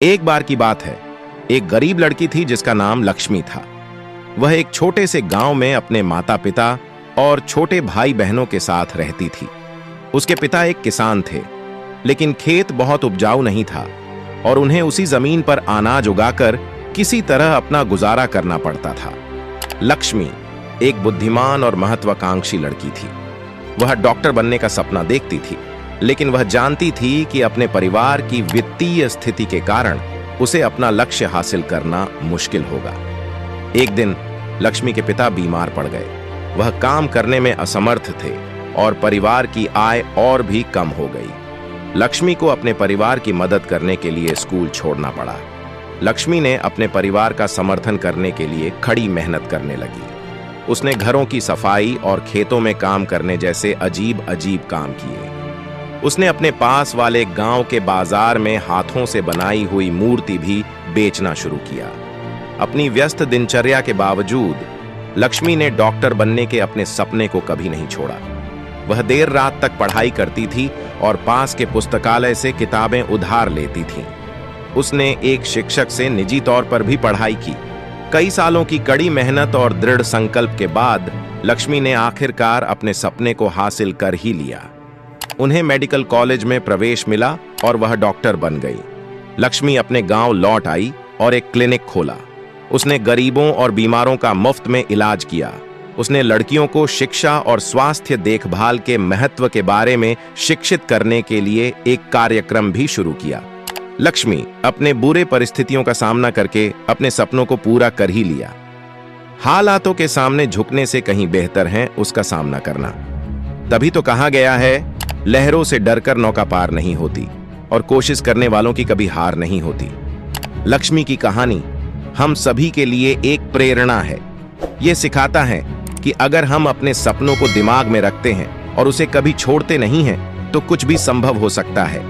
एक बार की बात है, एक गरीब लड़की थी जिसका नाम लक्ष्मी था। वह एक छोटे से गांव में अपने माता पिता और छोटे भाई बहनों के साथ रहती थी। उसके पिता एक किसान थे, लेकिन खेत बहुत उपजाऊ नहीं था और उन्हें उसी जमीन पर अनाज उगाकर किसी तरह अपना गुजारा करना पड़ता था। लक्ष्मी एक बुद्धिमान और महत्वाकांक्षी लड़की थी। वह डॉक्टर बनने का सपना देखती थी, लेकिन वह जानती थी कि अपने परिवार की वित्तीय स्थिति के कारण उसे अपना लक्ष्य हासिल करना मुश्किल होगा। एक दिन लक्ष्मी के पिता बीमार पड़ गए। वह काम करने में असमर्थ थे और परिवार की आय और भी कम हो गई। लक्ष्मी को अपने परिवार की मदद करने के लिए स्कूल छोड़ना पड़ा। लक्ष्मी ने अपने परिवार का समर्थन करने के लिए कड़ी मेहनत करने लगी। उसने घरों की सफाई और खेतों में काम करने जैसे अजीब अजीब काम किए। उसने अपने पास वाले गांव के बाजार में हाथों से बनाई हुई मूर्ति भी बेचना शुरू किया। अपनी व्यस्त दिनचर्या के बावजूद लक्ष्मी ने डॉक्टर बनने के अपने सपने को कभी नहीं छोड़ा। वह देर रात तक पढ़ाई करती थी और पास के पुस्तकालय से किताबें उधार लेती थी। उसने एक शिक्षक से निजी तौर पर भी पढ़ाई की। कई सालों की कड़ी मेहनत और दृढ़ संकल्प के बाद लक्ष्मी ने आखिरकार अपने सपने को हासिल कर ही लिया। उन्हें मेडिकल कॉलेज में प्रवेश मिला और वह डॉक्टर बन गई। लक्ष्मी अपने गांव लौट आई और एक क्लिनिक खोला। उसने गरीबों और बीमारों का मुफ्त में इलाज किया। उसने लड़कियों को शिक्षा और स्वास्थ्य देखभाल के महत्व के बारे में शिक्षित करने के लिए एक कार्यक्रम भी शुरू किया। लक्ष्मी अपने बुरे परिस्थितियों का सामना करके अपने सपनों को पूरा कर ही लिया। हालातों के सामने झुकने से कहीं बेहतर है उसका सामना करना। तभी तो कहा गया है, लहरों से डरकर नौका पार नहीं होती और कोशिश करने वालों की कभी हार नहीं होती। लक्ष्मी की कहानी हम सभी के लिए एक प्रेरणा है। यह सिखाता है कि अगर हम अपने सपनों को दिमाग में रखते हैं और उसे कभी छोड़ते नहीं हैं, तो कुछ भी संभव हो सकता है।